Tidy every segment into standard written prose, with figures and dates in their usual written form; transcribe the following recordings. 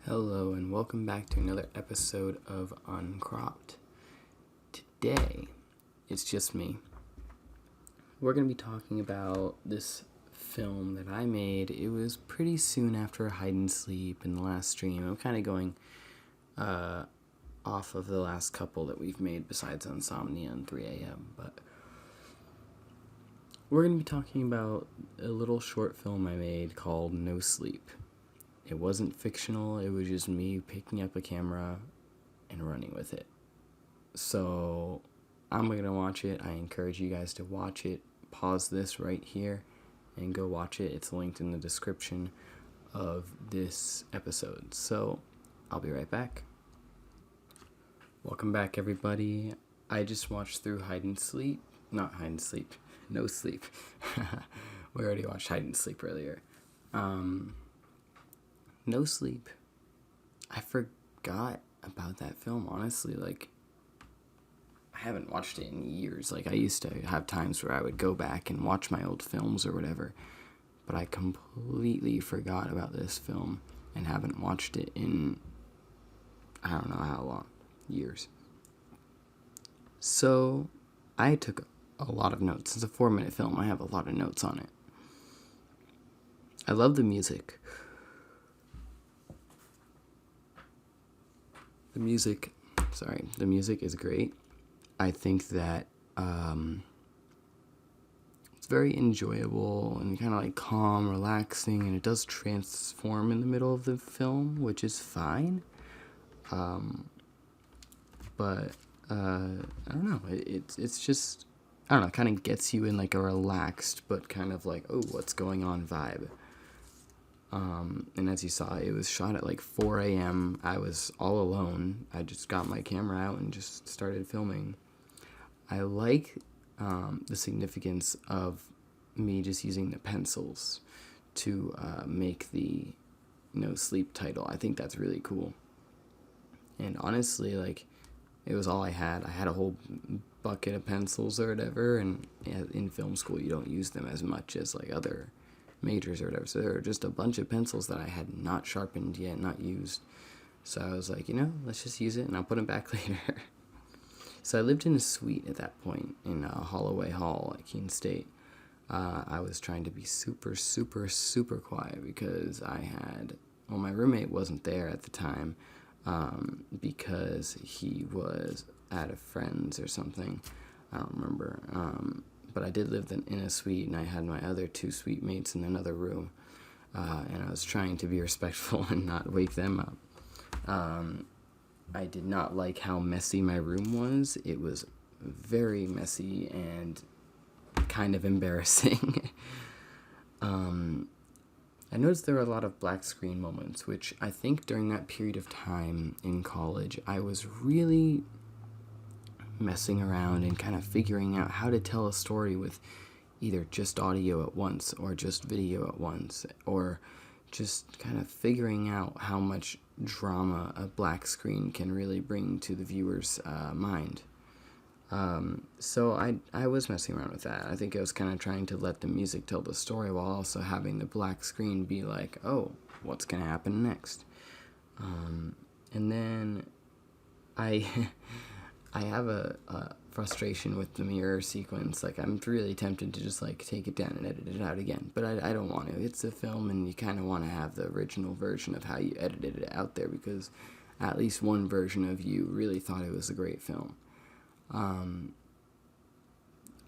Hello and welcome back to another episode of Uncropped. Today, it's just me. We're going to be talking about this film that I made. It was pretty soon after Hide and Sleep and the last stream. I'm kind of going off of the last couple that we've made besides Insomnia and 3 a.m. But we're going to be talking about a little short film I made called No Sleep. It wasn't fictional, it was just me picking up a camera and running with it. So I'm going to watch it. I encourage you guys to watch it. Pause this right here and go watch it. It's linked in the description of this episode. So I'll be right back. Welcome back, everybody. I just watched through No Sleep. We already watched Hide and Sleep earlier. No Sleep. I forgot about that film, honestly. I haven't watched it in years. I used to have times where I would go back and watch my old films or whatever, but I completely forgot about this film and haven't watched it in I don't know how long. Years. So I took a lot of notes. It's a 4-minute film. I have a lot of notes on it. I love the music. The music is great. I think that it's very enjoyable and kind of calm, relaxing, and it does transform in the middle of the film, which is fine. But I don't know. It's just, I don't know, it kind of gets you in a relaxed but kind of oh, what's going on vibe. And as you saw, it was shot at 4 a.m. I was all alone. I just got my camera out and just started filming. I like the significance of me just using the pencils to make the No Sleep title. I think that's really cool. And honestly, it was all I had. I had a whole bucket of pencils or whatever, and in film school you don't use them as much as other majors or whatever, so there were just a bunch of pencils that I had not sharpened yet, not used. So I was let's just use it and I'll put them back later. So I lived in a suite at that point in Holloway Hall at Keene State. I was trying to be super, super, super quiet because my roommate wasn't there at the time because he was at a friend's or something. I don't remember. But I did live in a suite, and I had my other 2 suite mates in another room, and I was trying to be respectful and not wake them up. I did not like how messy my room was. It was very messy and kind of embarrassing. I noticed there were a lot of black screen moments, which I think during that period of time in college, I was really messing around and kind of figuring out how to tell a story with either just audio at once or just video at once, or just kind of figuring out how much drama a black screen can really bring to the viewer's mind. So I was messing around with that. I think I was kind of trying to let the music tell the story while also having the black screen be oh, what's going to happen next? And then I have a frustration with the mirror sequence. I'm really tempted to just take it down and edit it out again, but I don't want to. It's a film, and you kind of want to have the original version of how you edited it out there, because at least one version of you really thought it was a great film.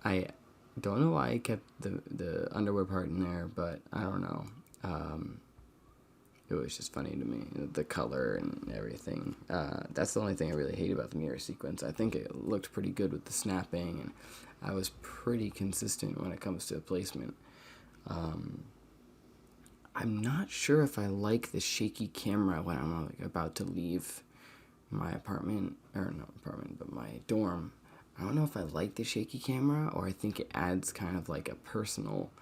I don't know why I kept the underwear part in there, but I don't know. It was just funny to me, the color and everything. That's the only thing I really hate about the mirror sequence. I think it looked pretty good with the snapping, and I was pretty consistent when it comes to placement. I'm not sure if I like the shaky camera when I'm about to leave my my dorm. I don't know if I like the shaky camera, or I think it adds kind of a personal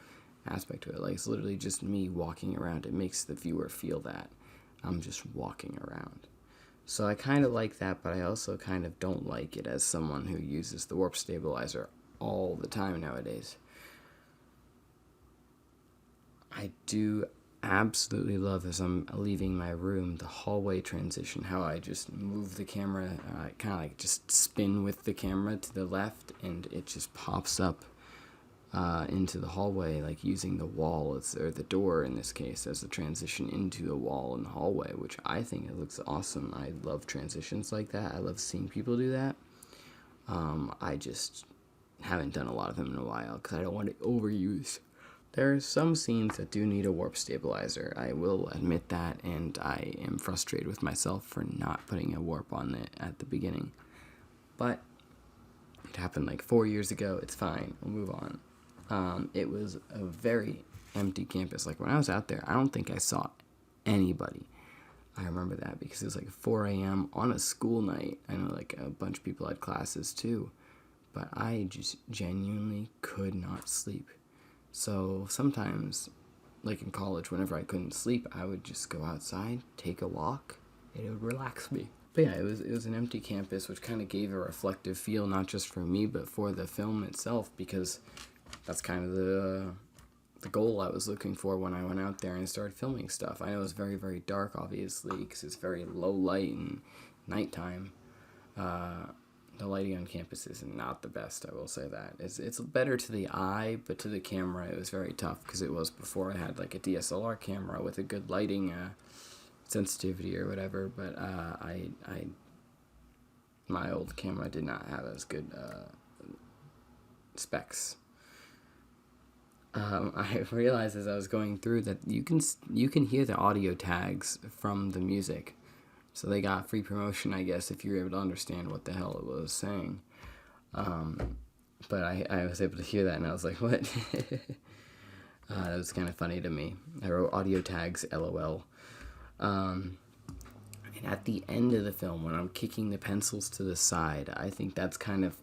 aspect to it. It's literally just me walking around. It makes the viewer feel that I'm just walking around. So I kind of like that, but I also kind of don't like it as someone who uses the warp stabilizer all the time nowadays. I do absolutely love as I'm leaving my room, the hallway transition, how I just move the camera, kind of like just spin with the camera to the left, and it just pops up into the hallway, like using the wall, or the door in this case, as a transition into the wall in the hallway, which I think it looks awesome. I love transitions like that. I love seeing people do that. I just haven't done a lot of them in a while because I don't want to overuse. There are some scenes that do need a warp stabilizer. I will admit that, and I am frustrated with myself for not putting a warp on it at the beginning. But it happened like 4 years ago. It's fine. We'll move on. It was a very empty campus. Like, when I was out there, I don't think I saw anybody. I remember that because it was like 4 a.m. on a school night. I know like a bunch of people had classes too, but I just genuinely could not sleep. So sometimes, like in college, whenever I couldn't sleep, I would just go outside, take a walk, and it would relax me. But yeah, it was an empty campus, which kind of gave a reflective feel, not just for me, but for the film itself, because that's kind of the goal I was looking for when I went out there and started filming stuff. I know it was very, very dark, obviously, because it's very low light and nighttime. The lighting on campus is not the best, I will say that. It's better to the eye, but to the camera it was very tough, because it was before I had like a DSLR camera with a good lighting sensitivity or whatever, but my old camera did not have as good specs. I realized as I was going through that you can hear the audio tags from the music, so they got free promotion, I guess, if you're able to understand what the hell it was saying. But I was able to hear that, and I was like, what? That was kind of funny to me. I wrote audio tags, LOL. And at the end of the film, when I'm kicking the pencils to the side, I think that's kind of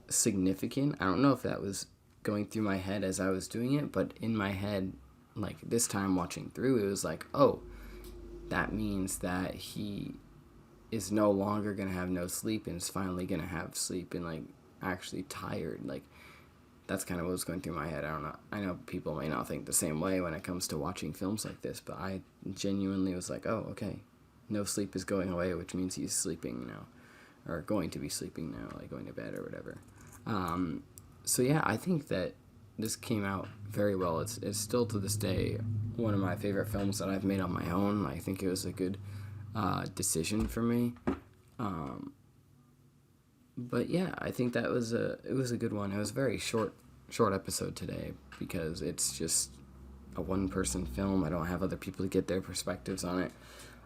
significant. I don't know if that was going through my head as I was doing it, but in my head, like this time watching through, it was like, oh, that means that he is no longer going to have no sleep and is finally going to have sleep and like actually tired. Like, that's kind of what was going through my head. I don't know. I know people may not think the same way when it comes to watching films like this, but I genuinely was like, oh, okay, no sleep is going away, which means he's sleeping now, or going to be sleeping now, like going to bed or whatever. So yeah, I think that this came out very well. It's still to this day one of my favorite films that I've made on my own. I think it was a good decision for me. But yeah, I think that was it was a good one. It was a very short episode today because it's just a one-person film. I don't have other people to get their perspectives on it.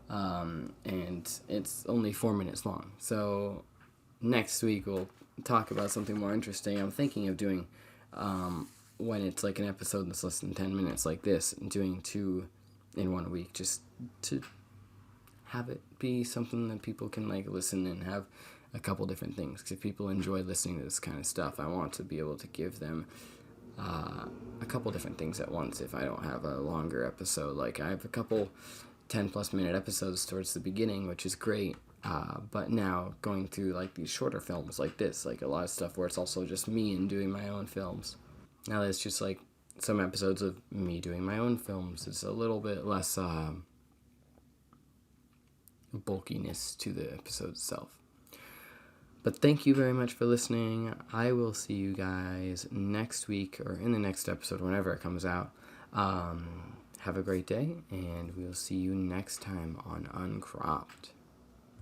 And it's only 4 minutes long. So next week we'll talk about something more interesting. I'm thinking of doing, when it's like an episode that's less than 10 minutes like this, and doing 2 in 1 week, just to have it be something that people can like listen and have a couple different things. Because if people enjoy listening to this kind of stuff, I want to be able to give them a couple different things at once if I don't have a longer episode. Like, I have a couple 10 plus minute episodes towards the beginning, which is great. But now going through like these shorter films like this, like a lot of stuff where it's also just me and doing my own films. Now it's just like some episodes of me doing my own films. It's a little bit less bulkiness to the episode itself. But thank you very much for listening. I will see you guys next week, or in the next episode, whenever it comes out. Have a great day, and we'll see you next time on Uncropped.